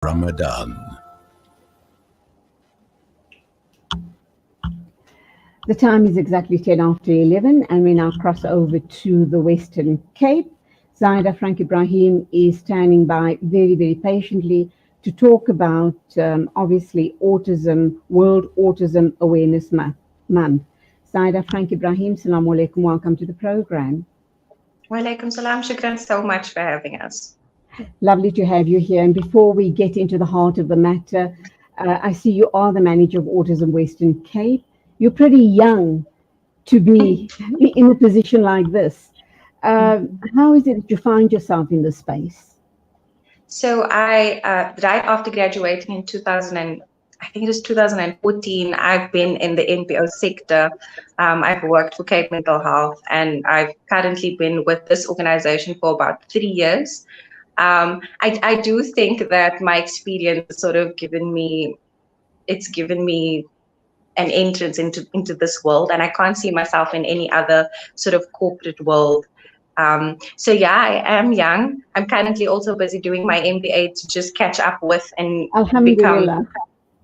Ramadan. The time is exactly 10 after 11 and we now cross over to the Western Cape. Zaida, Frank-Ebrahim is standing by very, very patiently to talk about, obviously, autism, World Autism Awareness Month. Zaida, Frank-Ebrahim, Assalamu alaikum, welcome to the program. Wa alaikum salam, shukran so much for having us. Lovely to have you here. And before we get into the heart of the matter, I see you are the manager of Autism Western Cape. You're pretty young to be in a position like this. How is it that you find yourself in this space? So I, right after graduating in 2014, I've been in the NPO sector. I've worked for Cape Mental Health, and I've currently been with this organization for about 3 years. I do think that my experience has sort of given me an entrance into this world, and I can't see myself in any other sort of corporate world. So yeah, I am young. I'm currently also busy doing my MBA to just catch up with and become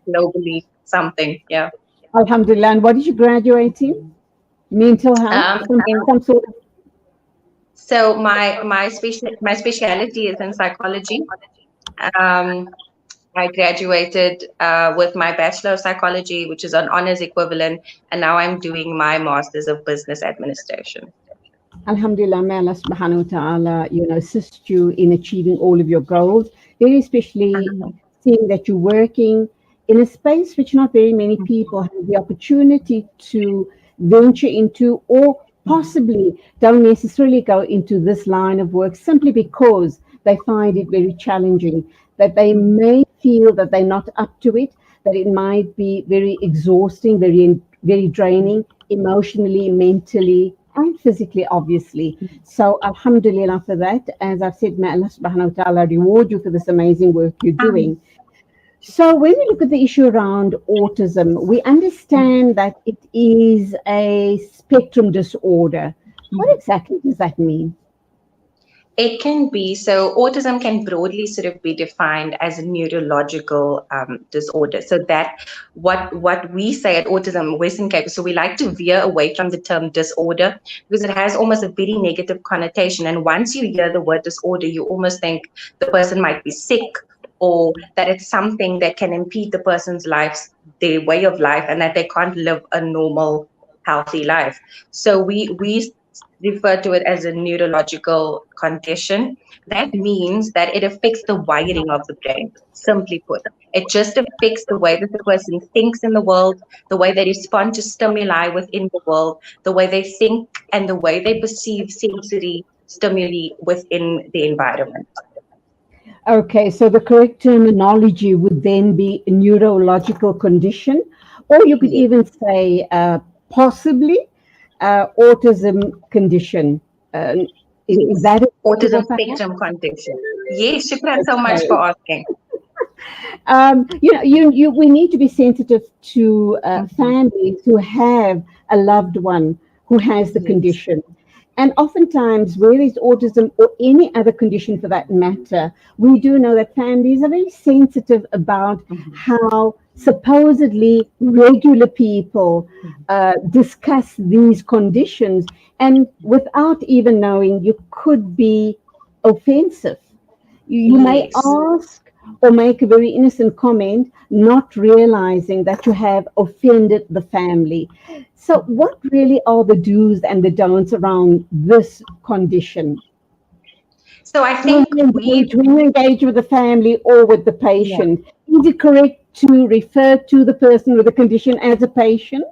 globally something. Yeah. Alhamdulillah. And what did you graduate in? Mental health? Some sort of... So my specialty is in psychology. I graduated with my Bachelor of Psychology, which is an honors equivalent, and now I'm doing my Masters of Business Administration. Alhamdulillah, may Allah subhanahu wa ta'ala, assist you in achieving all of your goals, very especially seeing that you're working in a space which not very many people have the opportunity to venture into, or possibly don't necessarily go into this line of work simply because they find it very challenging, that they may feel that they're not up to it, that it might be very exhausting, very, very draining, emotionally, mentally, and physically, obviously. So alhamdulillah for that. As I've said, may Allah subhanahu wa ta'ala reward you for this amazing work you're doing. So when we look at the issue around autism, we understand that it is a spectrum disorder. What exactly does that mean? It can be, so autism can broadly sort of be defined as a neurological disorder. So that what we say at Autism Western Cape, so we like to veer away from the term disorder because it has almost a very negative connotation. And once you hear the word disorder, you almost think the person might be sick, or that it's something that can impede the person's life, their way of life, and that they can't live a normal, healthy life. So we refer to it as a neurological condition. That means that it affects the wiring of the brain, simply put. It just affects the way that the person thinks in the world, the way they respond to stimuli within the world, the way they think, and the way they perceive sensory stimuli within the environment. Okay, so the correct terminology would then be a neurological condition, or you could even say possibly autism condition. Is that it? Autism spectrum condition? Yes, shukran so much for asking. We need to be sensitive to families who have a loved one who has the condition. And oftentimes, where there's autism or any other condition for that matter, we do know that families are very sensitive about how supposedly regular people discuss these conditions, and without even knowing, you could be offensive. You may ask or make a very innocent comment, not realizing that you have offended the family. So what really are the do's and the don'ts around this condition? So I think when you engage with the family or with the patient, is it correct to refer to the person with the condition as a patient?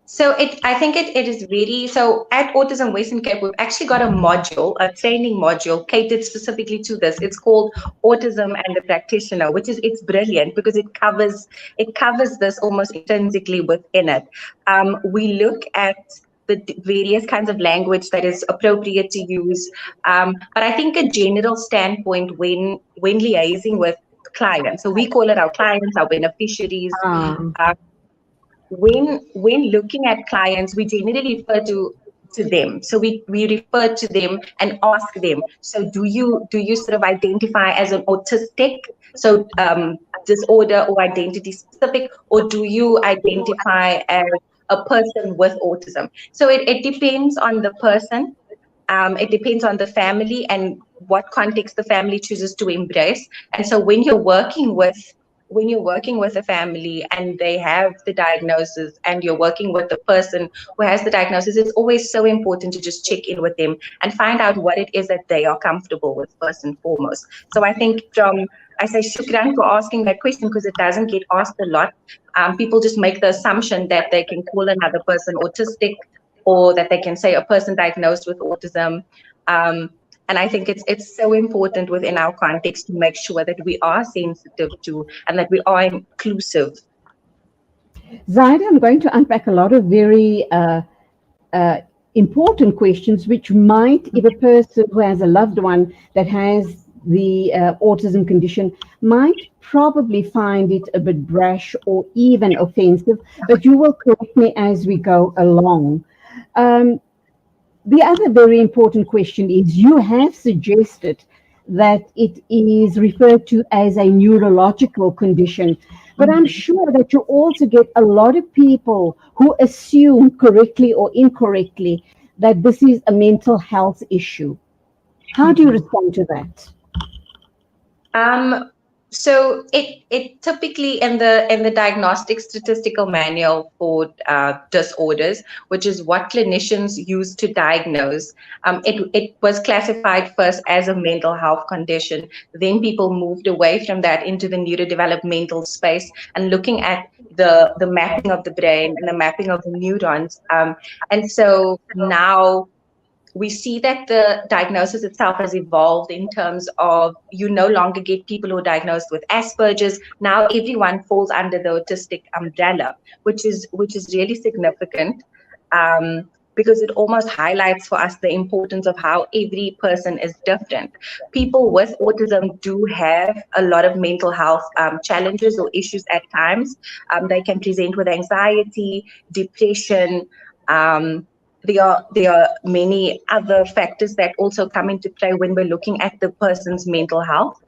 So I think it is very, so at Autism Western Cape, we've actually got a module, a training module catered specifically to this. It's called Autism and the Practitioner, it's brilliant because it covers this almost intrinsically within it. We look at the various kinds of language that is appropriate to use. But I think a general standpoint when liaising with clients, so we call it our clients, our beneficiaries, when looking at clients, we generally refer to to them. So we refer to them and ask them, so do you sort of identify as an autistic, so disorder or identity specific, or do you identify as a person with autism? So it depends on the person. It depends on the family and what context the family chooses to embrace. And so when you're working with a family and they have the diagnosis, and you're working with the person who has the diagnosis, it's always so important to just check in with them and find out what it is that they are comfortable with first and foremost. So I think I say shukran for asking that question, because it doesn't get asked a lot. People just make the assumption that they can call another person autistic, or that they can say a person diagnosed with autism. And I think it's so important within our context to make sure that we are sensitive to, and that we are inclusive. Zaida, I'm going to unpack a lot of very uh, important questions, which might, if a person who has a loved one that has the autism condition, might probably find it a bit brash or even offensive, but you will correct me as we go along. Um, the other very important question is, you have suggested that it is referred to as a neurological condition, but I'm sure that you also get a lot of people who assume, correctly or incorrectly, that this is a mental health issue. How do you respond to that? Um, so it typically in the diagnostic statistical manual for disorders, which is what clinicians use to diagnose, it was classified first as a mental health condition. Then people moved away from that into the neurodevelopmental space and looking at the mapping of the brain and the mapping of the neurons. And so now we see that the diagnosis itself has evolved in terms of, you no longer get people who are diagnosed with Asperger's. Now everyone falls under the autistic umbrella, which is really significant, because it almost highlights for us the importance of how every person is different. People with autism do have a lot of mental health challenges or issues at times. They can present with anxiety, depression. There are many other factors that also come into play when we're looking at the person's mental health.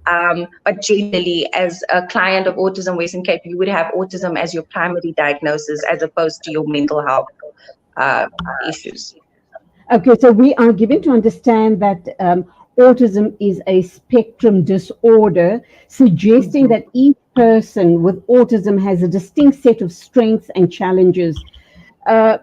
But generally, as a client of Autism Western Cape, you would have autism as your primary diagnosis as opposed to your mental health issues. Okay, so we are given to understand that autism is a spectrum disorder, suggesting Mhm. that each person with autism has a distinct set of strengths and challenges. Uh,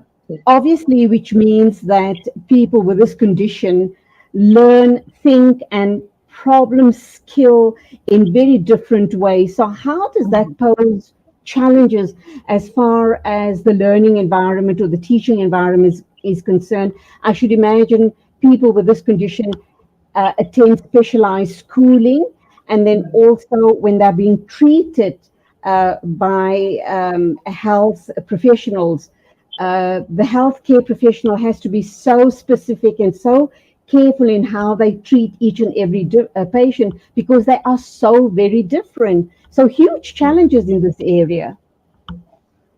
Obviously, which means that people with this condition learn, think, and problem skill in very different ways. So, how does that pose challenges as far as the learning environment or the teaching environment is concerned? I should imagine people with this condition attend specialized schooling, and then also when they're being treated by health professionals, the healthcare professional has to be so specific and so careful in how they treat each and every patient, because they are so very different. So huge challenges in this area.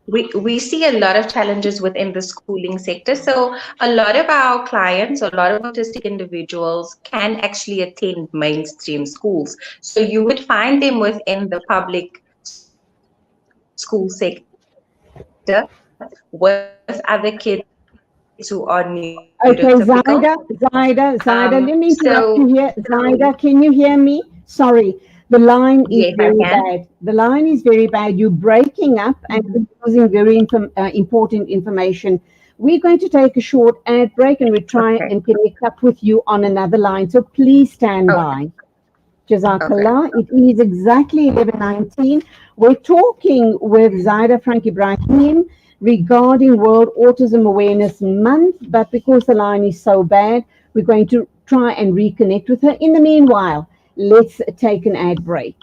We see a lot of challenges within the schooling sector. So a lot of our clients, a lot of autistic individuals can actually attend mainstream schools. So you would find them within the public school sector with other kids who are neurotypical. Okay, Zaida, let me So interrupt you here. Zaida, can you hear me? Sorry, the line is yes, I very can. bad. The line is very bad. You're breaking up and Mhm. using very important information. We're going to take a short ad break and we try Okay. and connect up with you on another line. So please stand Okay. by. Okay. Jazakallah. It is exactly 11:19. We're talking with Zaida Frank-Ebrahim regarding World Autism Awareness Month, but because the line is so bad, we're going to try and reconnect with her. In the meanwhile, let's take an ad break.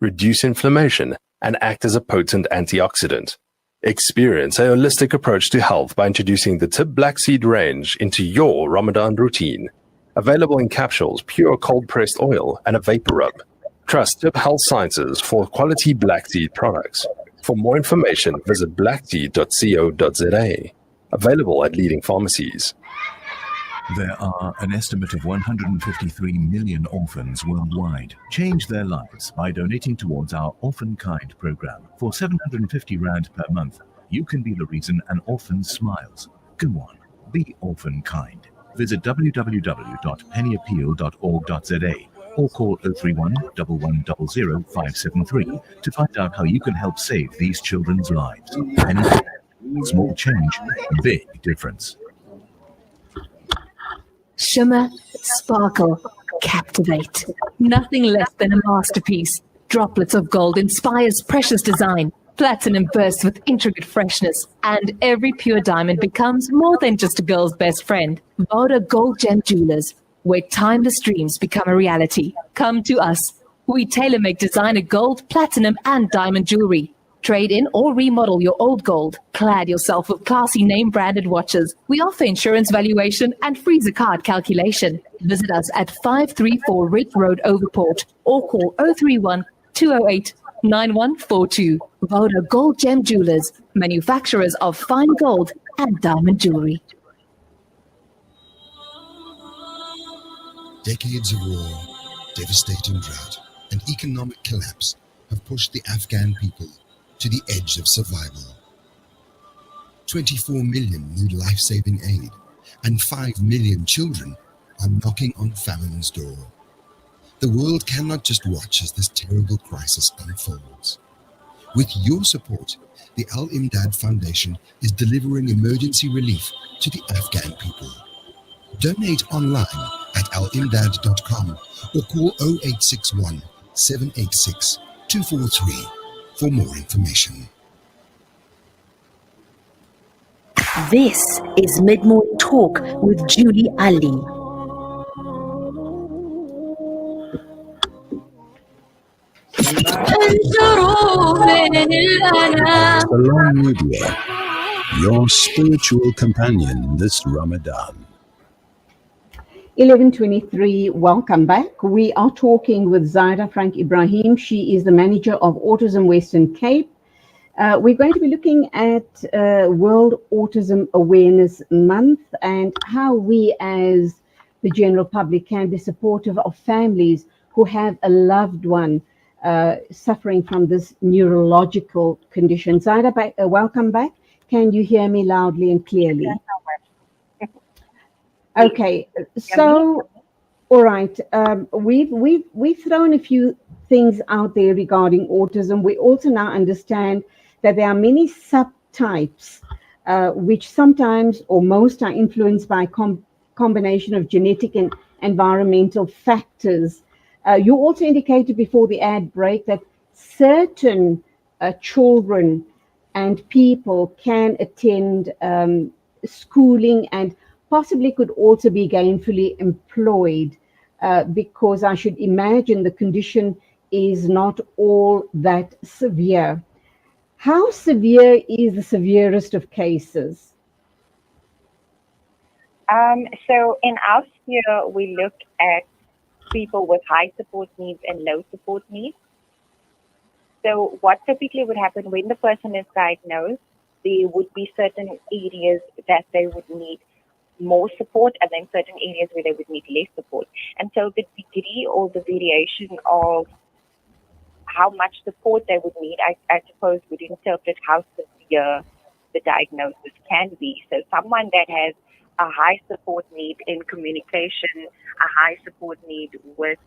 reduce inflammation, and act as a potent antioxidant. Experience a holistic approach to health by introducing the Tib Black Seed range into your Ramadan routine. Available in capsules, pure cold-pressed oil, and a vapor rub. Trust Tib Health Sciences for quality black seed products. For more information, visit blackseed.co.za. Available at leading pharmacies. There are an estimate of 153 million orphans worldwide. Change their lives by donating towards our Orphan Kind program. For 750 Rand per month, you can be the reason an orphan smiles. Go on, be Orphan Kind. Visit www.pennyappeal.org.za or call 031 1100 573 to find out how you can help save these children's lives. Penny, small change, big difference. Shimmer, sparkle, captivate. Nothing less than a masterpiece. Droplets of gold inspires precious design. Platinum bursts with intricate freshness. And every pure diamond becomes more than just a girl's best friend. Voda Gold Gem Jewelers, where timeless dreams become a reality. Come to us. We tailor-make designer gold, platinum, and diamond jewelry. Trade in or remodel your old gold. Clad yourself with classy name-branded watches. We offer insurance valuation and free zakat calculation. Visit us at 534 Ridge Road, Overport, or call 031 208 9142. Voda Gold Gem Jewelers, manufacturers of fine gold and diamond jewelry. Decades of war, devastating drought, and economic collapse have pushed the Afghan people to the edge of survival. 24 million need life-saving aid, and 5 million children are knocking on famine's door. The world cannot just watch as this terrible crisis unfolds. With your support, the Al-Imdad Foundation is delivering emergency relief to the Afghan people. Donate online at alimdad.com or call 0861 786 243 for more information. This is Mid-Morning Talk with Julie Ali. Salon Media, your spiritual companion this Ramadan. 11:23, welcome back. We are talking with Zaida Frank-Ebrahim. She is the manager of Autism Western Cape. We're going to be looking at World Autism Awareness Month and how we as the general public can be supportive of families who have a loved one suffering from this neurological condition. Zaida, welcome back. Can you hear me loudly and clearly? Okay, so all right, we've thrown a few things out there regarding autism. We also now understand that there are many subtypes, which sometimes or most are influenced by combination of genetic and environmental factors. You also indicated before the ad break that certain children and people can attend schooling and possibly could also be gainfully employed, because I should imagine the condition is not all that severe. How severe is the severest of cases? So in our sphere, we look at people with high support needs and low support needs. So what typically would happen when the person is diagnosed, there would be certain areas that they would need more support and then certain areas where they would need less support. And so the degree or the variation of how much support they would need, I suppose, would interpret how severe the diagnosis can be. So someone that has a high support need in communication, a high support need with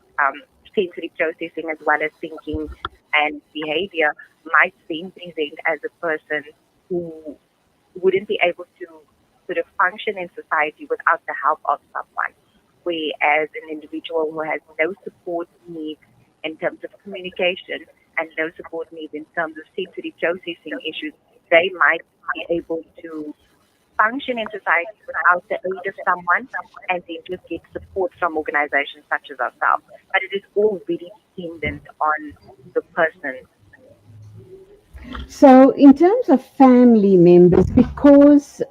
sensory processing as well as thinking and behavior might then present as a person who wouldn't be able to sort of function in society without the help of someone. Whereas an individual who has no support needs in terms of communication and no support needs in terms of sensory processing issues, they might be able to function in society without the aid of someone, and then just get support from organizations such as ourselves. But it is all very dependent on the person. So, in terms of family members, because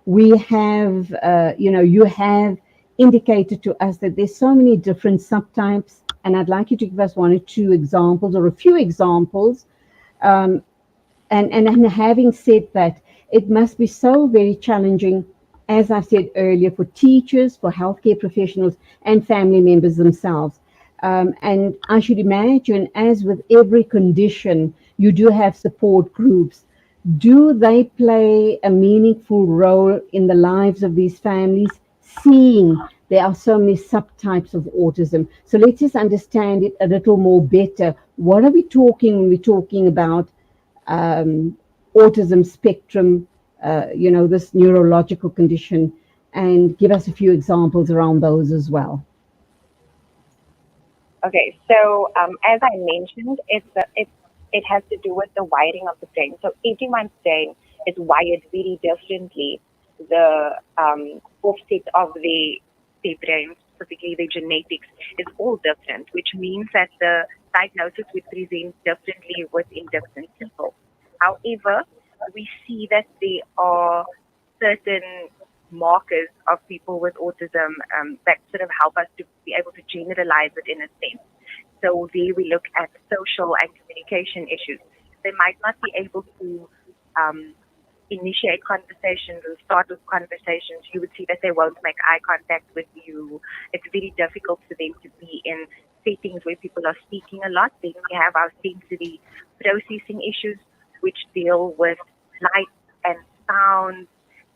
we have, you have indicated to us that there's so many different subtypes, and I'd like you to give us one or two examples or a few examples. And having said that, it must be so very challenging, as I said earlier, for teachers, for healthcare professionals, and family members themselves. And I should imagine, as with every condition, you do have support groups. Do they play a meaningful role in the lives of these families, seeing there are so many subtypes of autism? So let's just understand it a little more better. What are we talking when we're talking about autism spectrum, this neurological condition, and give us a few examples around those as well. Okay, so as I mentioned, it has to do with the wiring of the brain. So everyone's brain is wired very differently. The offset of the brain, specifically the genetics, is all different, which means that the diagnosis would present differently within different people. However, we see that there are certain markers of people with autism that sort of help us to be able to generalize it in a sense. So there we look at social and communication issues. They might not be able to initiate conversations and start with conversations. You would see that they won't make eye contact with you. It's very difficult for them to be in settings where people are speaking a lot. Then we have our sensory processing issues, which deal with light and sound.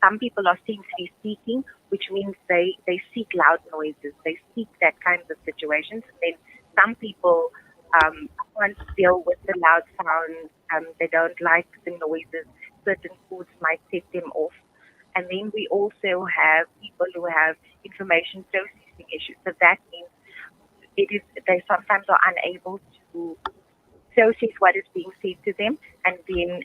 Some people are sensory seeking, which means they seek loud noises. They seek that kind of situations. And then some people can't deal with the loud sounds. They don't like the noises. Certain foods might set them off. And then we also have people who have information processing issues. So that means they sometimes are unable to process what is being said to them, and then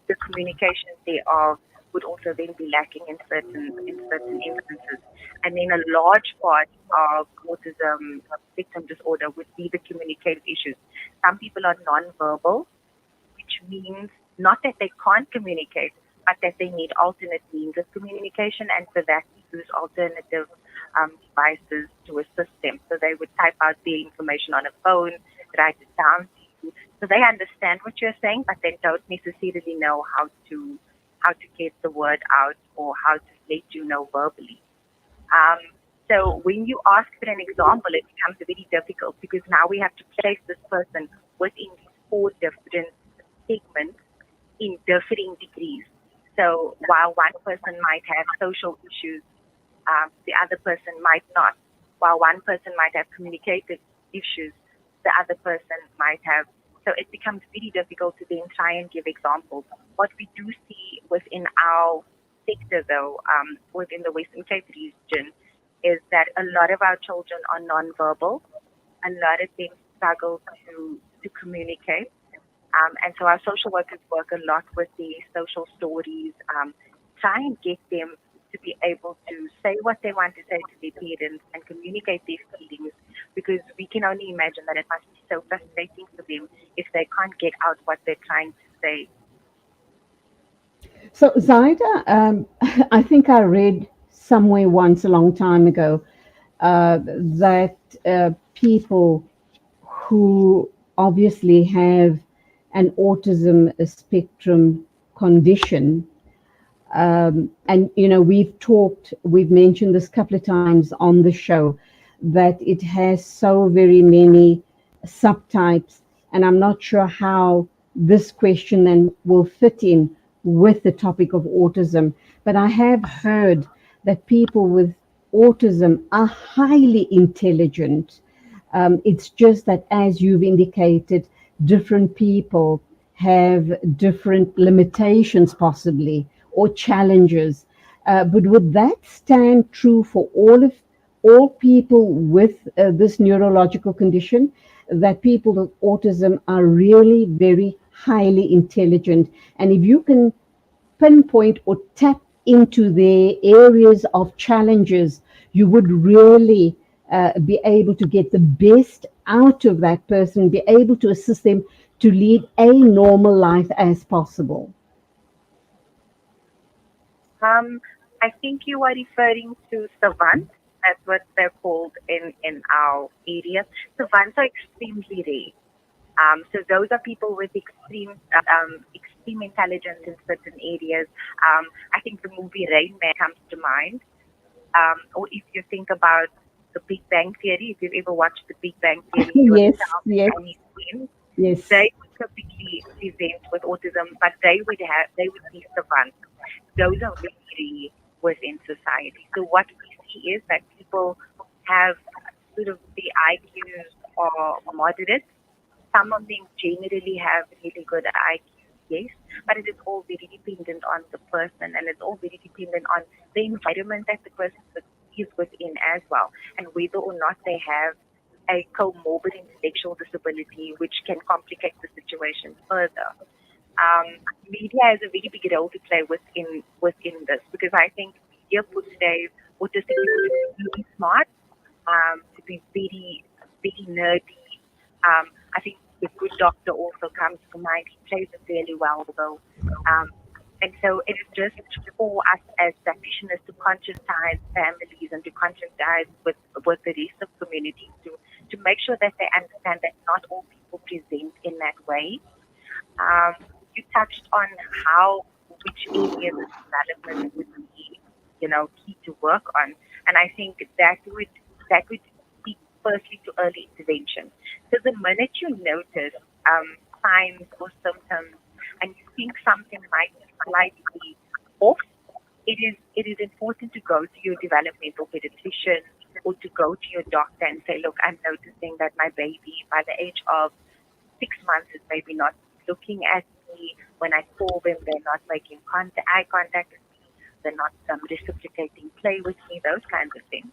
the communication thereof would also then be lacking in certain instances. And then a large part of autism spectrum disorder would be the communicative issues. Some people are non-verbal, which means not that they can't communicate, but that they need alternate means of communication, and for that we use alternative devices to assist them. So they would type out their information on a phone, write it down to you. So they understand what you're saying, but they don't necessarily know how to get the word out or how to let you know verbally. So when you ask for an example, it becomes very difficult because now we have to place this person within these 4 different segments in differing degrees. So while one person might have social issues, the other person might not. While one person might have communicative issues, the other person might have. So it becomes very difficult to then try and give examples. What we do see within our sector, though, within the Western Cape region, is that a lot of our children are nonverbal. A lot of them struggle to communicate. And so our social workers work a lot with the social stories, try and get them to be able to say what they want to say to their parents and communicate their feelings, because we can only imagine that it must be so frustrating for them if they can't get out what they're trying to say. So Zaida, I think I read somewhere once a long time ago that people who obviously have an autism spectrum condition, and we've mentioned this a couple of times on the show, that it has so very many subtypes, and I'm not sure how this question then will fit in with the topic of autism, but I have heard that people with autism are highly intelligent. It's just that, as you've indicated, different people have different limitations possibly, or challenges. But would that stand true for all people with this neurological condition, that people with autism are really very highly intelligent? And if you can pinpoint or tap into their areas of challenges, you would really be able to get the best out of that person, be able to assist them to lead a normal life as possible. I think you are referring to savants. That's what they're called in our area. Savants are extremely rare. So those are people with extreme intelligence in certain areas. I think the movie Rain Man comes to mind. Or if you think about the Big Bang Theory, if you've ever watched the Big Bang Theory, Yes, yes, and his friends, yes. they would typically present with autism, but they would be savants. Those are very rare within society. So what we see is that people have sort of the IQs are moderate. Some of them generally have really good IQs, yes, but it is all very dependent on the person, and it's all very dependent on the environment that the person is within as well, and whether or not they have a comorbid intellectual disability, which can complicate the situation further. Media has a very big role to play within this, because I think media puts today autistic people to be really smart, to be very, very nerdy. I think The Good Doctor also comes to mind. He plays it really well, though. And so it is just for us as practitioners to conscientize families and to conscientize with the rest of communities to make sure that they understand that not all people present in that way. You touched on which areas of development would be, key to work on, and I think that would speak firstly to early intervention. So the minute you notice signs or symptoms, and you think something might be slightly off, it is important to go to your developmental pediatrician or to go to your doctor and say, look, I'm noticing that my baby by the age of 6 months is maybe not looking at me. When I call them, they're not making eye contact with me. They're not reciprocating play with me, those kinds of things.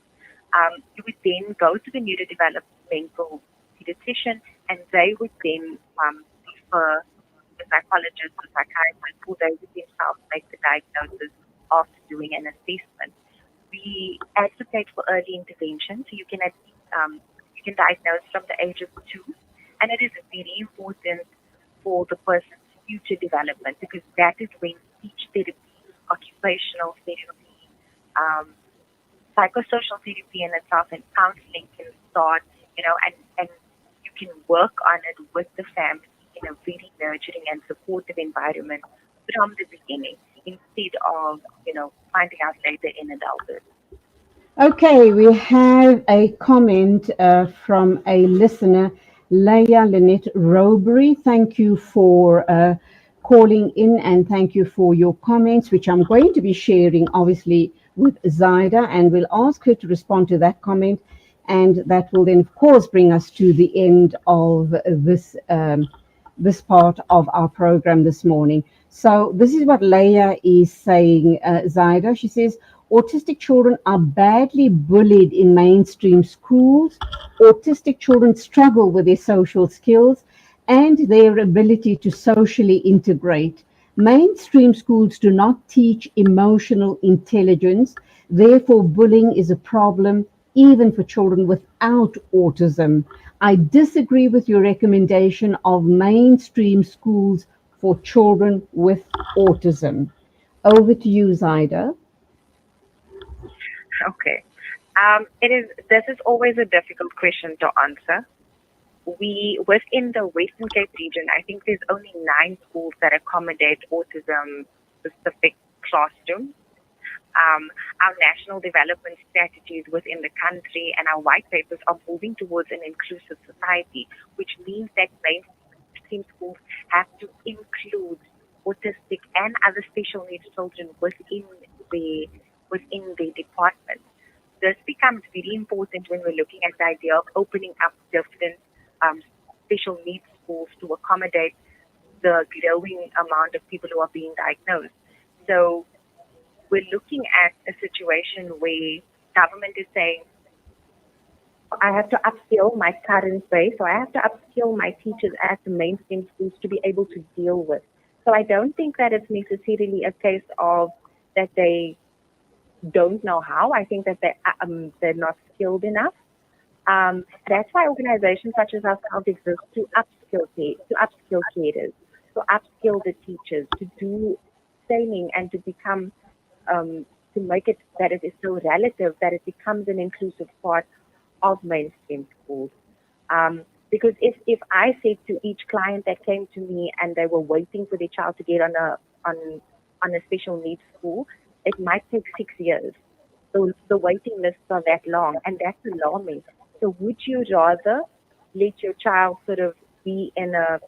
You would then go to the neurodevelopmental pediatrician, and they would then refer the psychologist or psychiatrist, who they would themselves make the diagnosis after doing an assessment. We advocate for early intervention, so you can diagnose from the age of 2, and it is very important for the person's future development, because that is when speech therapy, occupational therapy, psychosocial therapy in itself, and counseling can start, and you can work on it with the family in a very nurturing and supportive environment from the beginning, instead of, finding out later in adulthood. Okay, we have a comment from a listener, Leia Lynette Robery. Thank you for calling in, and thank you for your comments, which I'm going to be sharing, obviously, with Zaida, and we'll ask her to respond to that comment, and that will then, of course, bring us to the end of this part of our program this morning. So this is what Leia is saying, Zaida. She says, autistic children are badly bullied in mainstream schools. Autistic children struggle with their social skills and their ability to socially integrate. Mainstream schools do not teach emotional intelligence. Therefore, bullying is a problem even for children without autism. I disagree with your recommendation of mainstream schools for children with autism. Over to you, Zaida. Okay. This is always a difficult question to answer. Within the Western Cape region, I think there's only 9 schools that accommodate autism-specific classrooms. Our national development strategies within the country and our white papers are moving towards an inclusive society, which means that mainstream schools have to include autistic and other special needs children within the department. This becomes very important when we're looking at the idea of opening up different special needs schools to accommodate the growing amount of people who are being diagnosed. So we're looking at a situation where government is saying, I have to upskill my current base, so I have to upskill my teachers at the mainstream schools to be able to deal with. So I don't think that it's necessarily a case of that they don't know how. I think that they're not skilled enough. That's why organizations such as ourselves exist to upskill carers, to upskill the teachers, to do training and to become, to make it that it is so relative that it becomes an inclusive part of mainstream schools. Because if I said to each client that came to me and they were waiting for their child to get on a special needs school, it might take 6 years. So the waiting lists are that long, and that's alarming. So would you rather let your child sort of be in a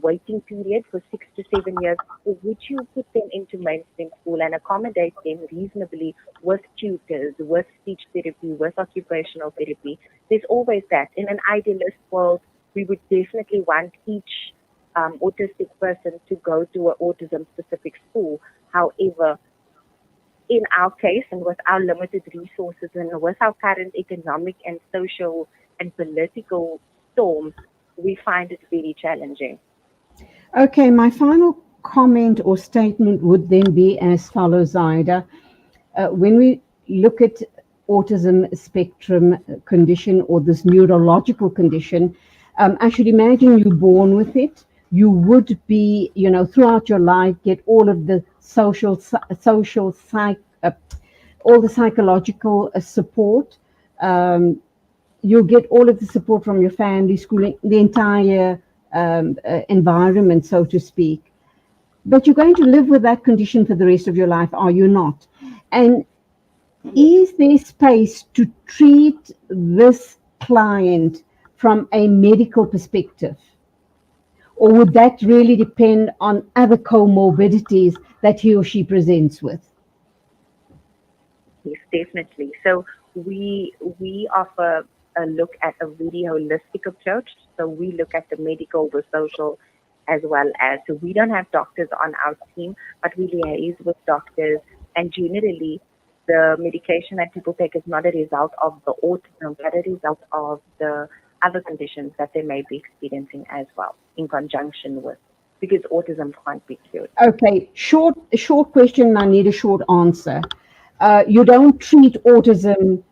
waiting period for 6 to 7 years, or would you put them into mainstream school and accommodate them reasonably with tutors, with speech therapy, with occupational therapy? There's always that. In an idealist world, we would definitely want each autistic person to go to an autism-specific school. However, in our case, and with our limited resources and with our current economic and social and political storms, we find it very challenging. Okay, my final comment or statement would then be as follows, Zaida. When we look at autism spectrum condition or this neurological condition, I should imagine you're born with it. You would be, throughout your life, get all of the all the psychological support. You'll get all of the support from your family, schooling, the entire environment, so to speak. But you're going to live with that condition for the rest of your life, are you not? And is there space to treat this client from a medical perspective? Or would that really depend on other comorbidities that he or she presents with? Yes, definitely. So we offer a look at a very holistic approach. So we look at the medical, the social, as well as, so we don't have doctors on our team, but we liaise with doctors, and generally the medication that people take is not a result of the autism, but a result of the other conditions that they may be experiencing as well, in conjunction with, because autism can't be cured. Okay, short question, I need a short answer. You don't treat autism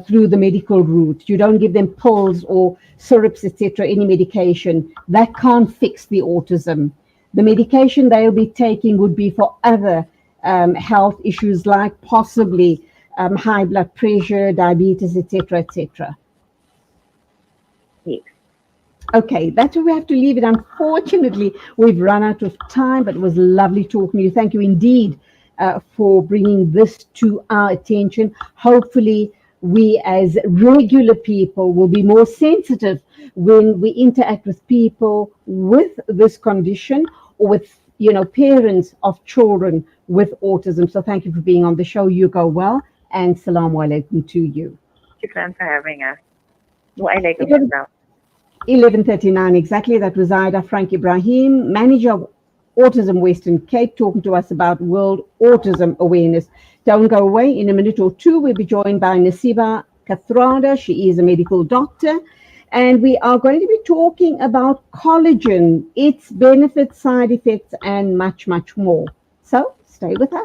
through the medical route. You don't give them pills or syrups, etc., any medication. That can't fix the autism. The medication they'll be taking would be for other health issues, like possibly high blood pressure, diabetes, etc., etc. Yes. Okay, that's where we have to leave it. Unfortunately, we've run out of time, but it was lovely talking to you. Thank you indeed for bringing this to our attention. Hopefully, we as regular people will be more sensitive when we interact with people with this condition, or with parents of children with autism. So thank you for being on the show. You go well, and Assalamu alaikum to you. Shukran for having us. Wa alaikum assalam. 11:39 exactly. That was Zaida Frank-Ebrahim, manager of Autism Western Cape, talking to us about World Autism Awareness. Don't go away. In a minute or two, we'll be joined by Nasiba Kathrada. She is a medical doctor. And we are going to be talking about collagen, its benefits, side effects, and much, much more. So stay with us.